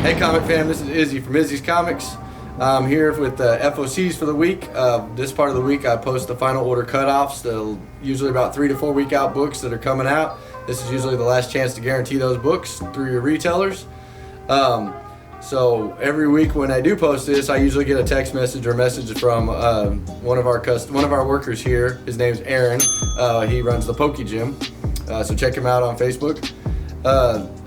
Hey comic fam, this is Izzy from Izzy's Comics. I'm here with the FOCs for the week. This part of the week I post the final order cutoffs, usually about 3 to 4 week out books that are coming out. This is usually the last chance to guarantee those books through your retailers. So every week when I do post this, I usually get a text message or message from one of our workers here. His name's Aaron. He runs the Poke Gym, so check him out on Facebook.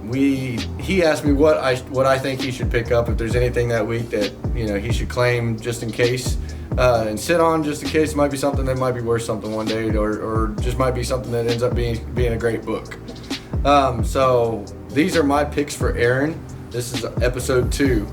He asked me what I think he should pick up, if there's anything that week that he should claim just in case, and sit on just in case. It might be something that might be worth something one day, or just might be something that ends up being a great book. So these are my picks for Aaron. This is episode 2.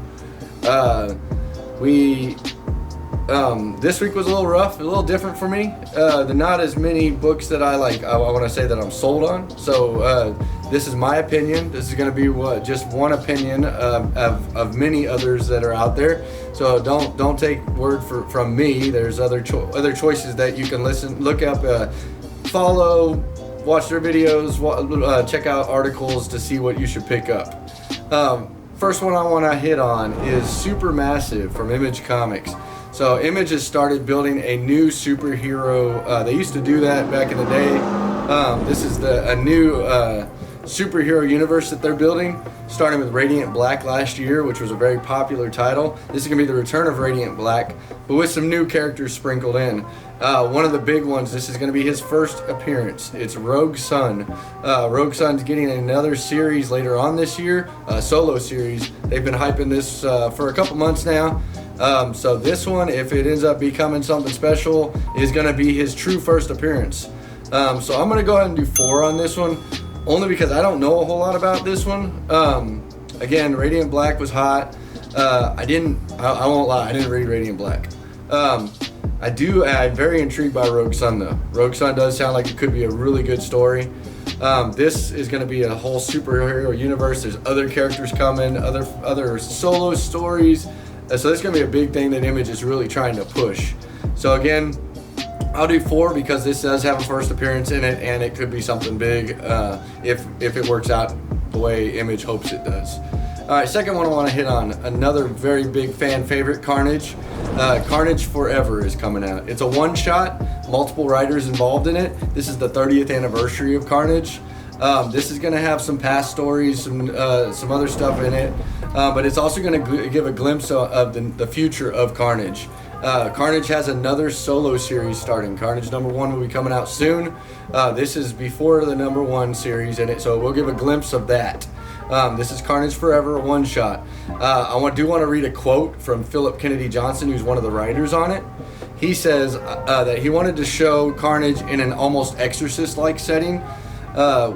This week was a little rough, a little different for me. Not as many books that I want to say that I'm sold on. So this is my opinion. This is going to be just one opinion of many others that are out there. So don't take word from me. There's other choices that you can look up, follow, watch their videos, check out articles to see what you should pick up. First one I want to hit on is Supermassive from Image Comics. So Image has started building a new superhero. They used to do that back in the day. This is a new superhero universe that they're building, starting with Radiant Black last year, which was a very popular title. This is going to be the return of Radiant Black, but with some new characters sprinkled in. One of the big ones, this is going to be his first appearance. It's Rogue Sun. Rogue Sun's getting another series later on this year, a solo series. They've been hyping this for a couple months now. So this one, if it ends up becoming something special, is going to be his true first appearance. So I'm going to go ahead and do 4 on this one, only because I don't know a whole lot about this one. Again, Radiant Black was hot. I won't lie, I didn't read Radiant Black. I'm very intrigued by Rogue Sun though. Rogue Sun does sound like it could be a really good story. This is going to be a whole superhero universe. There's other characters coming, other solo stories. So this is going to be a big thing that Image is really trying to push. So again, I'll do 4 because this does have a first appearance in it, and it could be something big if it works out the way Image hopes it does. All right, second one I want to hit on, another very big fan favorite, Carnage. Carnage Forever is coming out. It's a one-shot, multiple writers involved in it. This is the 30th anniversary of Carnage. This is going to have some past stories, some other stuff in it, but it's also going to give a glimpse of the future of Carnage. Carnage has another solo series starting. Carnage #1 will be coming out soon. This is before the #1 series in it, so we'll give a glimpse of that. This is Carnage Forever, a one-shot. I do want to read a quote from Philip Kennedy Johnson, who's one of the writers on it. He says that he wanted to show Carnage in an almost Exorcist-like setting.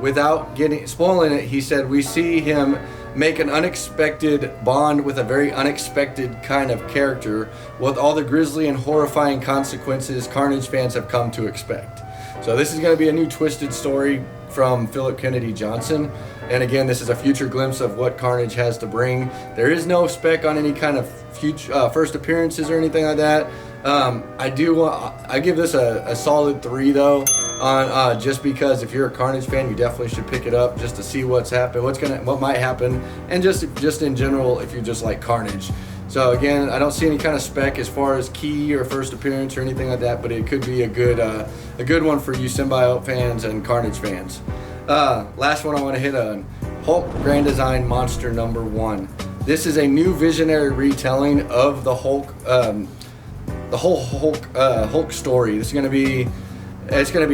Without spoiling it, he said, we see him make an unexpected bond with a very unexpected kind of character with all the grisly and horrifying consequences Carnage fans have come to expect. So this is going to be a new twisted story from Philip Kennedy Johnson. And again, this is a future glimpse of what Carnage has to bring. There is no spec on any kind of future first appearances or anything like that. I give this a solid 3 though, on just because if you're a Carnage fan, you definitely should pick it up just to see what's happened, what might happen, and just in general if you just like Carnage. So again, I don't see any kind of spec as far as key or first appearance or anything like that, but it could be a good one for you Symbiote fans and Carnage fans. Last one I want to hit on, Hulk Grand Design Monster #1. This is a new visionary retelling of the Hulk. The whole Hulk story. It's going to be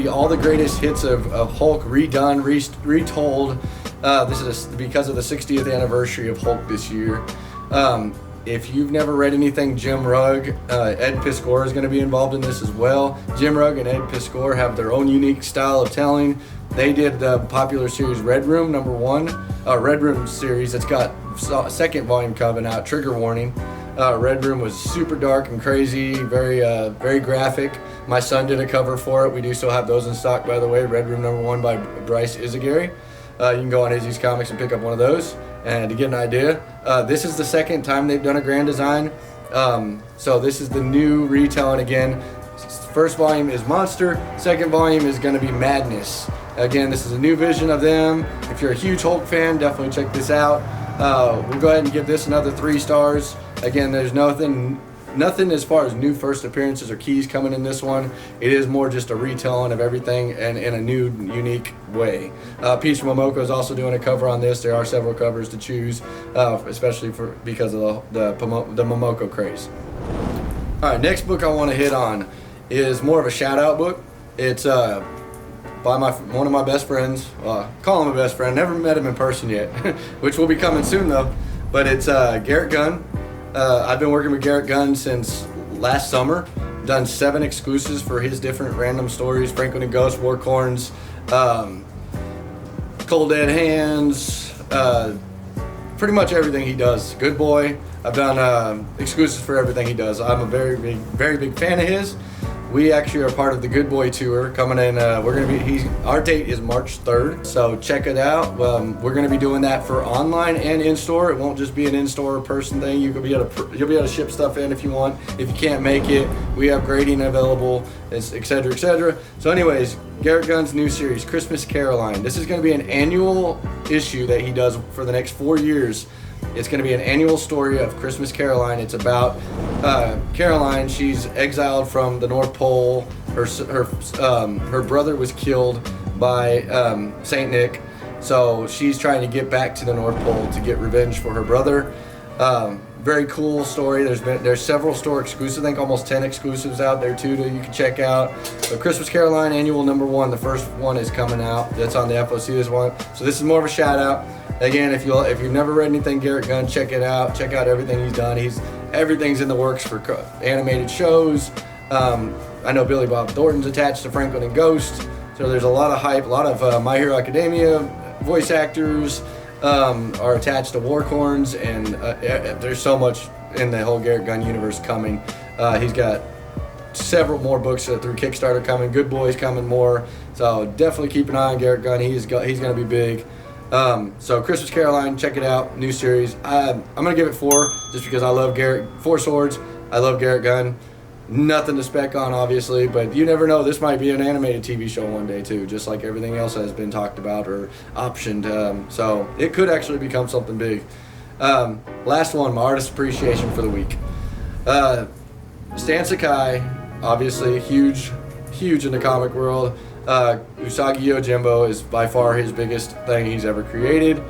all the greatest hits of Hulk redone, retold. This is because of the 60th anniversary of Hulk this year. If you've never read anything Jim Rugg, Ed Piskor is going to be involved in this as well. Jim Rugg and Ed Piskor have their own unique style of telling. They did the popular series Red Room #1, Red Room series that's got a second volume coming out, trigger warning. Red Room was super dark and crazy, very graphic. My son did a cover for it. We do still have those in stock, by the way. Red Room #1 by Bryce Izzy. You can go on Izzy's Comics and pick up one of those. And to get an idea, this is the second time they've done a grand design. So this is the new retelling again. First volume is Monster. Second volume is going to be Madness. Again, this is a new vision of them. If you're a huge Hulk fan, definitely check this out. We'll go ahead and give this another 3 stars. Again, there's nothing as far as new first appearances or keys coming in this one. It is more just a retelling of everything and in a new, unique way. Peach Momoko is also doing a cover on this. There are several covers to choose, especially because of the Momoko craze. All right, next book I want to hit on is more of a shout-out book. It's by one of my best friends. Call him a best friend. Never met him in person yet, which will be coming soon though. But it's Garrett Gunn. I've been working with Garrett Gunn since last summer. Done 7 exclusives for his different random stories: Franklin and Ghost, Warcorns, Cold Dead Hands, pretty much everything he does. Good boy. I've done exclusives for everything he does. I'm a very big fan of his. We actually are part of the Good Boy Tour coming in. Our date is March 3rd, so check it out. We're gonna be doing that for online and in-store. It won't just be an in-store person thing. You'll be able to ship stuff in if you want. If you can't make it, we have grading available, etc., etc. So anyways, Garrett Gunn's new series, Christmas Caroline. This is gonna be an annual issue that he does for the next 4 years. It's going to be an annual story of Christmas Caroline. It's about Caroline. She's exiled from the North Pole. Her brother was killed by Saint Nick, so she's trying to get back to the North Pole to get revenge for her brother. Very cool story. There's several store exclusives. I think almost 10 exclusives out there too that you can check out. So Christmas Caroline Annual #1. The first one is coming out. That's on the FOC this one. So this is more of a shout out. Again, if you've never read anything Garrett Gunn, check it out. Check out everything he's done. Everything's in the works for animated shows. I know Billy Bob Thornton's attached to Franklin and Ghost. So there's a lot of hype. A lot of My Hero Academia voice actors are attached to Warcorns, and there's so much in the whole Garrett Gunn universe coming. He's got several more books through Kickstarter coming. Good Boys coming more. So definitely keep an eye on Garrett Gunn. He's going to be big. So Christmas Caroline, check it out. New series. I'm going to give it 4 just because I love 4 swords. I love Garrett Gunn. Nothing to spec on, obviously, but you never know. This might be an animated TV show one day too, just like everything else has been talked about or optioned. So it could actually become something big. Last one, my artist appreciation for the week. Stan Sakai, obviously huge in the comic world. Usagi Yojimbo is by far his biggest thing he's ever created.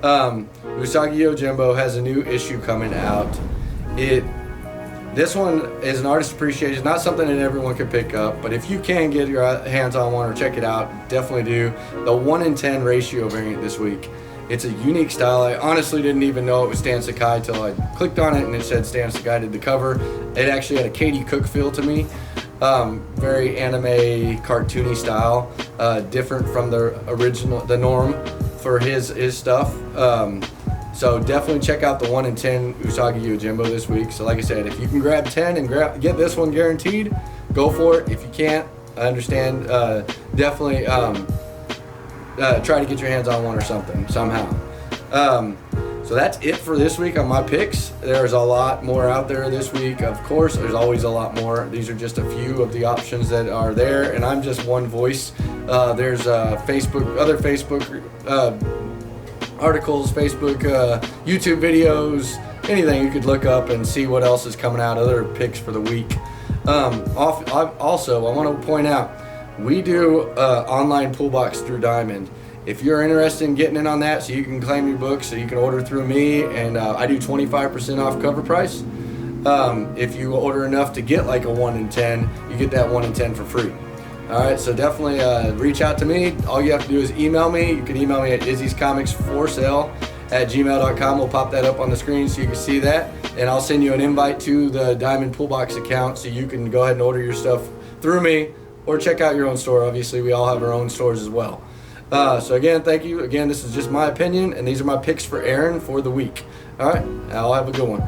Usagi Yojimbo has a new issue coming out. This one is an artist appreciation, not something that everyone can pick up, but if you can get your hands on one or check it out, definitely do. The 1:10 ratio variant this week. It's a unique style. I honestly didn't even know it was Stan Sakai till I clicked on it and it said Stan Sakai did the cover. It actually had a Katie Cook feel to me. Very anime, cartoony style, different from the norm for his stuff. So definitely check out the 1:10 Usagi Yojimbo this week. So like I said, if you can grab 10 and get this one guaranteed, go for it. If you can't, I understand. Definitely try to get your hands on one or something somehow. So that's it for this week on my picks. There's a lot more out there this week. Of course, there's always a lot more. These are just a few of the options that are there, and I'm just one voice. There's other Facebook articles, Facebook, YouTube videos, anything you could look up and see what else is coming out, other picks for the week. Also, I want to point out, we do online pull box through Diamond. If you're interested in getting in on that, so you can claim your book, so you can order through me, and I do 25% off cover price. If you order enough to get like a 1:10, you get that 1:10 for free. All right, so definitely reach out to me. All you have to do is email me. You can email me at izzyscomicsforsale@gmail.com. We'll pop that up on the screen so you can see that, and I'll send you an invite to the Diamond Pullbox account so you can go ahead and order your stuff through me, or check out your own store. Obviously, we all have our own stores as well. So again, thank you. Again, this is just my opinion, and these are my picks for Aaron for the week. All right, I'll have a good one.